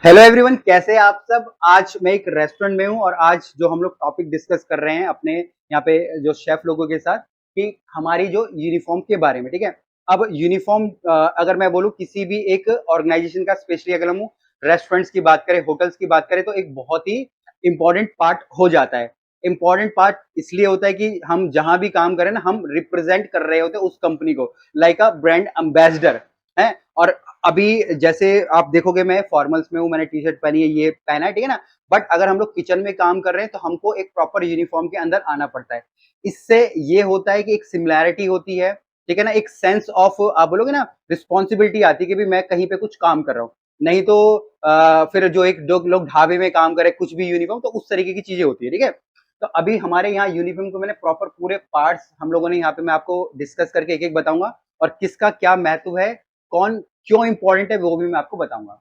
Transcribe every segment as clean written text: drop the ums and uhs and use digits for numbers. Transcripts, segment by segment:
Hello everyone, कैसे हैं आप सब। आज मैं एक रेस्टोरेंट में हूं और आज जो हम लोग टॉपिक डिस्कस कर रहे हैं अपने यहाँ पे जो शेफ लोगों के साथ कि हमारी जो यूनिफॉर्म के बारे में। ठीक है, अब यूनिफॉर्म अगर मैं बोलूँ किसी भी एक ऑर्गेनाइजेशन का, स्पेशली अगर हम रेस्टोरेंट्स की बात करें, होटल्स की बात करें, तो एक बहुत ही इंपॉर्टेंट पार्ट हो जाता है। इंपॉर्टेंट पार्ट इसलिए होता है कि हम जहां भी काम करें ना, हम रिप्रेजेंट कर रहे होते हैं उस कंपनी को, लाइक अ ब्रांड एम्बेसडर है। और अभी जैसे आप देखोगे, मैं फॉर्मल्स में हूँ, मैंने टी शर्ट पहनी है, ये पहना है, ठीक है ना। बट अगर हम लोग किचन में काम कर रहे हैं तो हमको एक प्रॉपर यूनिफॉर्म के अंदर आना पड़ता है। इससे ये होता है कि एक सिमिलैरिटी होती है, ठीक है ना, एक सेंस ऑफ, आप बोलोगे ना, रिस्पॉन्सिबिलिटी आती है कि भी मैं कहीं पे कुछ काम कर रहा हूँ। नहीं तो फिर जो एक दो लोग ढाबे में काम करे, कुछ भी यूनिफॉर्म, तो उस तरीके की चीजें होती है, ठीक है। तो अभी हमारे यहाँ यूनिफॉर्म को मैंने प्रॉपर पूरे पार्ट्स हम लोगों ने यहाँ पे, मैं आपको डिस्कस करके एक एक बताऊंगा और किसका क्या महत्व है, कौन क्यों इंपॉर्टेंट है, वो भी मैं आपको बताऊंगा।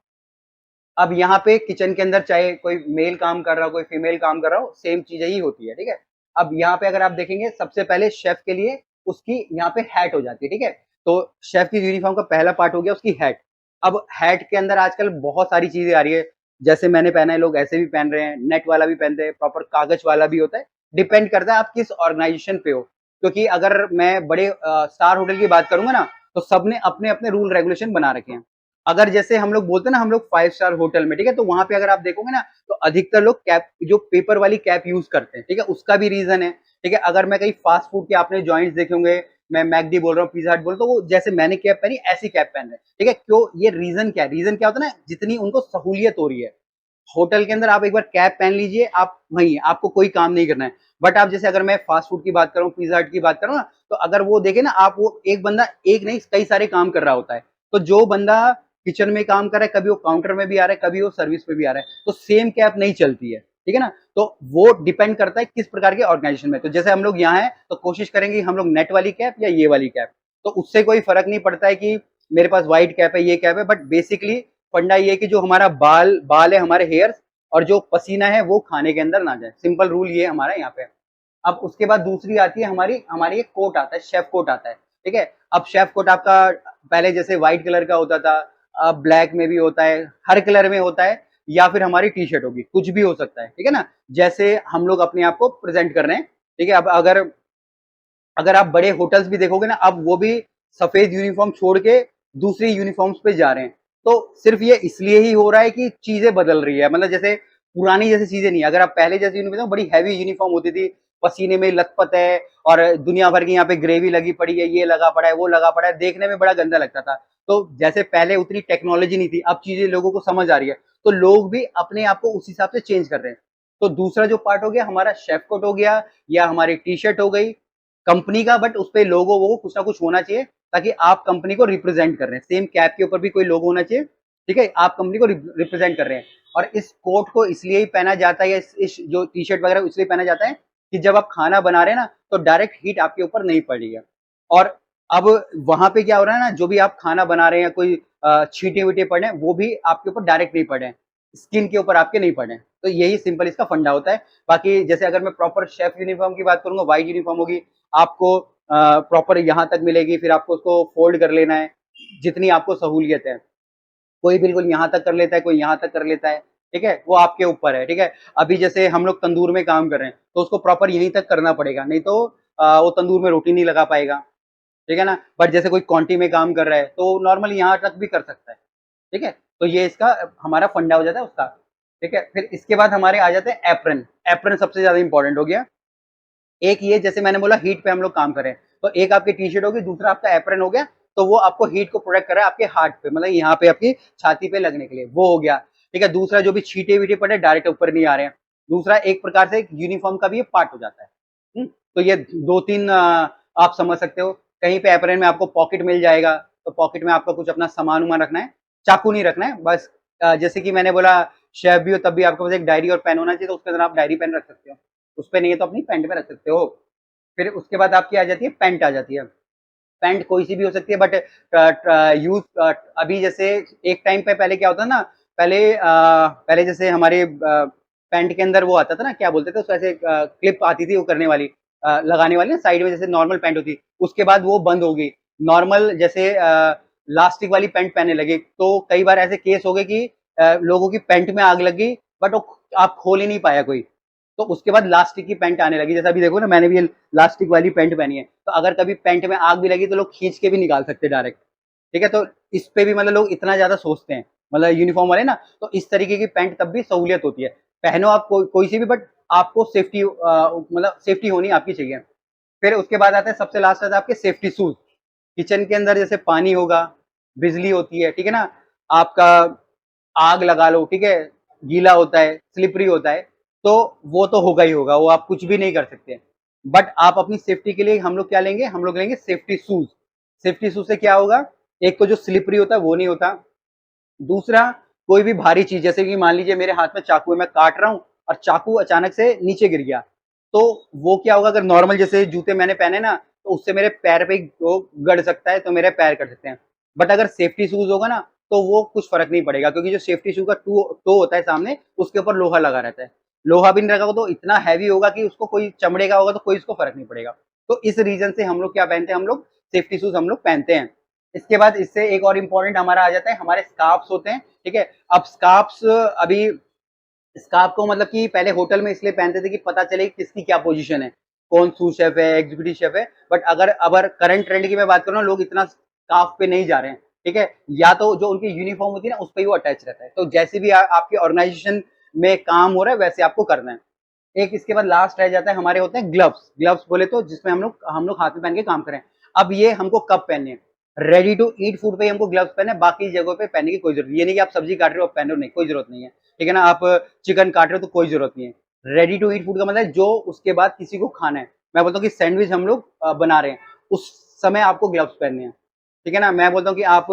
अब यहाँ पे किचन के अंदर चाहे कोई मेल काम कर रहा हो, कोई फीमेल काम कर रहा हो, सेम चीजें ही होती है, ठीक है। अब यहाँ पे अगर आप देखेंगे, सबसे पहले शेफ के लिए उसकी यहाँ पे हैट हो जाती है, ठीक है। तो शेफ की यूनिफॉर्म का पहला पार्ट हो गया उसकी हैट। अब हैट के अंदर आजकल बहुत सारी चीजें आ रही है। जैसे मैंने पहना है, लोग ऐसे भी पहन रहे हैं, नेट वाला भी पहनते हैं, प्रॉपर कागज वाला भी होता है। डिपेंड करता है आप किस ऑर्गेनाइजेशन पे हो, क्योंकि अगर मैं बड़े स्टार होटल की बात करूंगा ना, तो सबने अपने अपने रूल रेगुलेशन बना रखे हैं। अगर जैसे हम लोग बोलते हैं ना, हम लोग 5 स्टार होटल में, ठीक है, तो वहां पे अगर आप देखोगे ना, तो अधिकतर लोग कैप, जो पेपर वाली कैप यूज करते हैं, ठीक है। उसका भी रीजन है, ठीक है। अगर मैं कहीं फास्ट फूड के आपने जॉइंट्स देखे होंगे, मैं मैकडी बोल रहा हूँ, पिज्जा हट बोल रहा हूँ, तो वो जैसे मैंने कैप पहनी ऐसी कैप पहन रहे हैं, ठीक है। क्यों? ये रीजन क्या है? रीजन क्या होता है ना, जितनी उनको सहूलियत हो रही है होटल के अंदर, आप एक बार कैप पहन लीजिए, आप वहीं, आपको कोई काम नहीं करना है। बट आप जैसे, अगर मैं फास्ट फूड की बात करूँ, पिज्जा हट की बात करूँ ना, तो अगर वो देखे ना आप, वो एक बंदा एक नहीं कई सारे काम कर रहा होता है। तो जो बंदा किचन में काम कर रहा है, कभी वो काउंटर में भी आ रहा है, कभी वो सर्विस में भी आ रहा है, तो सेम कैप नहीं चलती है, ठीक है ना। तो वो डिपेंड करता है किस प्रकार के ऑर्गेनाइजेशन में। तो जैसे हम लोग यहाँ हैं, तो कोशिश करेंगे हम लोग नेट वाली कैप या ये वाली कैप, तो उससे कोई फर्क नहीं पड़ता है कि मेरे पास व्हाइट कैप है, ये कैप है। बट बेसिकली फंडा ये है कि जो हमारा बाल बाल है, हमारे हेयर, और जो पसीना है वो खाने के अंदर ना जाए। सिंपल रूल ये है हमारा यहाँ पे। अब उसके बाद दूसरी आती है हमारी हमारी एक कोट आता है, शेफ कोट आता है, ठीक है। अब शेफ कोट आपका पहले जैसे व्हाइट कलर का होता था, अब ब्लैक में भी होता है, हर कलर में होता है, या फिर हमारी टी शर्ट होगी, कुछ भी हो सकता है, ठीक है ना। जैसे हम लोग अपने आप को प्रेजेंट कर रहे हैं, ठीक है। अब अगर अगर आप बड़े होटल्स भी देखोगे ना, अब वो भी सफेद यूनिफॉर्म छोड़ के दूसरी यूनिफॉर्म्स पे जा रहे हैं। तो सिर्फ ये इसलिए ही हो रहा है कि चीजें बदल रही है, मतलब जैसे पुरानी जैसी चीजें नहीं। अगर आप पहले जैसी यूनिफॉर्म, बड़ी हैवी यूनिफॉर्म होती थी, पसीने में लथपथ है, और दुनिया भर की यहाँ पे ग्रेवी लगी पड़ी है, ये लगा पड़ा है, वो लगा पड़ा है, देखने में बड़ा गंदा लगता था। तो जैसे पहले उतनी टेक्नोलॉजी नहीं थी, अब चीजें लोगों को समझ आ रही है, तो लोग भी अपने आप को उस हिसाब से चेंज कर रहे हैं। तो दूसरा जो पार्ट हो गया हमारा, शेफ कोट हो गया, या हमारी टी शर्ट हो गई कंपनी का, बट उस पे लोगो वो कुछ ना कुछ होना चाहिए, ताकि आप कंपनी को रिप्रेजेंट कर रहे हैं। सेम कैप के ऊपर भी कोई लोगो होना चाहिए, ठीक है, आप कंपनी को रिप्रेजेंट कर रहे हैं। और इस कोट को इसलिए ही पहना जाता है, या इस जो टी शर्ट वगैरह इसलिए पहना जाता है कि जब आप खाना बना रहे हैं ना, तो डायरेक्ट हीट आपके ऊपर नहीं पड़ रही है। और अब वहां पे क्या हो रहा है ना, जो भी आप खाना बना रहे हैं, कोई छींटे वीटे पड़ रहे हैं, वो भी आपके ऊपर डायरेक्ट नहीं पड़ रहे हैं, स्किन के ऊपर आपके नहीं पड़ रहे हैं। तो यही सिंपल इसका फंडा होता है। बाकी जैसे अगर मैं प्रॉपर शेफ यूनिफॉर्म की बात करूंगा, व्हाइट यूनिफॉर्म होगी, आपको प्रॉपर यहाँ तक मिलेगी, फिर आपको उसको फोल्ड कर लेना है, जितनी आपको सहूलियत है। कोई बिल्कुल यहाँ तक कर लेता है, कोई यहाँ तक कर लेता है, ठीक है, वो आपके ऊपर है, ठीक है। अभी जैसे हम लोग तंदूर में काम कर रहे हैं, तो उसको प्रॉपर यहीं तक करना पड़ेगा, नहीं तो वो तंदूर में रोटी नहीं लगा पाएगा, ठीक है ना। बट जैसे कोई क्वांटी में काम कर रहा है, तो नॉर्मल यहाँ तक भी कर सकता है, ठीक है। तो ये इसका हमारा फंडा हो जाता है उसका, ठीक है। फिर इसके बाद हमारे आ जाते हैं एप्रन। एप्रन सबसे ज्यादा इंपॉर्टेंट हो गया। एक ये, जैसे मैंने बोला हीट पे हम लोग काम करें, तो एक आपकी टी शर्ट होगी, दूसरा आपका एप्रन हो गया। तो वो आपको हीट को प्रोटेक्ट कर रहा है आपके हार्ट पे, मतलब यहाँ पे आपकी छाती पे लगने के लिए, वो हो गया, ठीक है। दूसरा जो भी छींटे वीटे पड़े डायरेक्ट ऊपर नहीं आ रहे हैं, दूसरा एक प्रकार से यूनिफॉर्म का भी ये पार्ट हो जाता है। तो ये दो तीन आप समझ सकते हो। कहीं पे एप्रन में आपको पॉकेट मिल जाएगा, तो पॉकेट में आपका कुछ अपना सामान उमान रखना है, चाकू नहीं रखना है बस। जैसे कि मैंने बोला, शेफ भी हो तब भी आपके पास एक डायरी और पेन होना चाहिए, तो उसके अंदर आप डायरी पेन रख सकते हो, उस पे नहीं है तो अपनी पैंट में रख सकते हो। फिर उसके बाद आपकी आ जाती है पैंट, आ जाती है। पैंट कोई सी भी हो सकती है, बट यूज अभी जैसे एक टाइम पे पहले क्या होता ना, पहले जैसे हमारे पैंट के अंदर वो आता था ना, क्या बोलते थे उसको, ऐसे क्लिप आती थी वो करने वाली, लगाने वाली ना साइड में, जैसे नॉर्मल पैंट होती, उसके बाद वो बंद हो गई। नॉर्मल जैसे लास्टिक वाली पैंट पहनने लगे, तो कई बार ऐसे केस हो गए कि लोगों की पैंट में आग लग गई, बट वो आप खोल ही नहीं पाया कोई। तो उसके बाद लास्टिक की पैंट आने लगी, जैसा अभी देखो ना, मैंने भी ये लास्टिक वाली पैंट पहनी है, तो अगर कभी पैंट में आग भी लगी तो लोग खींच के भी निकाल सकते डायरेक्ट। ठीक है, तो इस पे भी मतलब लोग इतना ज्यादा सोचते हैं, मतलब यूनिफॉर्म वाले ना, तो इस तरीके की पैंट तब भी सहूलियत होती है। पहनो आप कोई सी भी, बट आपको सेफ्टी मतलब सेफ्टी होनी आपकी चाहिए। फिर उसके बाद आता है, सबसे लास्ट आता है आपके सेफ्टी शूज। किचन के अंदर जैसे पानी होगा, बिजली होती है, ठीक है ना, आपका आग लगा लो, ठीक है, गीला होता है, स्लिपरी होता है, तो वो तो होगा ही होगा, वो आप कुछ भी नहीं कर सकते। बट आप अपनी सेफ्टी के लिए हम लोग क्या लेंगे, हम लोग लेंगे सेफ्टी शूज। सेफ्टी शूज से क्या होगा, एक तो जो स्लिपरी होता है वो नहीं होता, दूसरा कोई भी भारी चीज, जैसे कि मान लीजिए मेरे हाथ में चाकू है, मैं काट रहा हूं और चाकू अचानक से नीचे गिर गया, तो वो क्या होगा, अगर नॉर्मल जैसे जूते मैंने पहने ना, तो उससे मेरे पैर पे वो गड़ सकता है, तो मेरे पैर कट सकते हैं। बट अगर सेफ्टी शूज होगा ना, तो वो कुछ फर्क नहीं पड़ेगा, क्योंकि जो सेफ्टी शू का टो होता है सामने, उसके ऊपर लोहा लगा रहता है। लोहा भी नहीं लगा तो इतना हैवी होगा कि उसको कोई चमड़े का होगा तो कोई उसको फर्क नहीं पड़ेगा। तो इस रीजन से हम लोग क्या पहनते हैं, हम लोग सेफ्टी शूज हम लोग पहनते हैं। इसके बाद इससे एक और इम्पोर्टेंट हमारा आ जाता है, हमारे स्कार्फ्स होते हैं, ठीक है। अब स्कार्फ्स, अभी स्कार्फ को मतलब कि पहले होटल में इसलिए पहनते थे कि पता चले कि किसकी क्या पोजीशन है, कौन सूस शेफ है, एग्जीक्यूटिव शेफ है। बट अगर करंट ट्रेंड की मैं बात करूँ ना, लोग इतना स्कार्फ पे नहीं जा रहे हैं, ठीक है। या तो जो उनकी यूनिफॉर्म होती है ना, उस पर ही वो अटैच रहता है, तो जैसे भी आपके ऑर्गेनाइजेशन में काम हो रहा है वैसे आपको करना है। एक इसके बाद लास्ट रह जाता है, हमारे होते हैं ग्लव्स। ग्लव्स बोले तो जिसमें हम लोग हाथ में पहन के काम करें। अब ये हमको कब पहनने हैं, रेडी टू ईट फूड पे ही हमको ग्लव्स पहने, बाकी जगहों पे पहनने की कोई जरूरत, ये नहीं कि आप सब्जी काट रहे हो आप पहन रहे हो, नहीं, कोई जरूरत नहीं है, ठीक है ना। आप चिकन काट रहे हो तो कोई जरूरत नहीं है। रेडी टू ईट फूड का मतलब जो उसके बाद किसी को खाना है, मैं बोलता हूँ कि सैंडविच हम लोग बना रहे हैं, उस समय आपको ग्लव्स पहनने हैं, ठीक है ना। मैं बोलता हूँ कि आप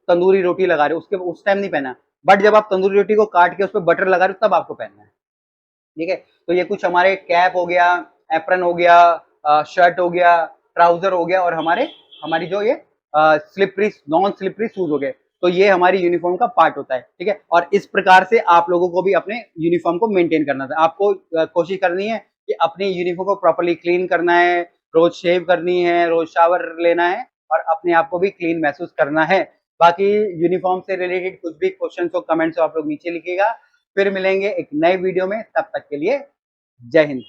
तंदूरी रोटी लगा रहे हो, उसके उस टाइम नहीं पहना, बट जब आप तंदूरी रोटी को काट के उस पर बटर लगा रहे हो तब आपको पहनना है, ठीक है। तो ये कुछ हमारे कैप हो गया, एप्रन हो गया, शर्ट हो गया, ट्राउजर हो गया, और हमारी जो ये स्लिपरी नॉन स्लिपरी शूज हो गए। तो ये हमारी यूनिफॉर्म का पार्ट होता है, ठीक है। और इस प्रकार से आप लोगों को भी अपने यूनिफॉर्म को मेंटेन करना था, आपको कोशिश करनी है कि अपनी यूनिफॉर्म को प्रॉपर्ली क्लीन करना है, रोज शेव करनी है, रोज शावर लेना है, और अपने आप को भी क्लीन महसूस करना है। बाकी यूनिफॉर्म से रिलेटेड कुछ भी क्वेश्चन हो, कमेंट्स हो, आप लोग नीचे लिखिएगा। फिर मिलेंगे एक नए वीडियो में, तब तक के लिए जय हिंद।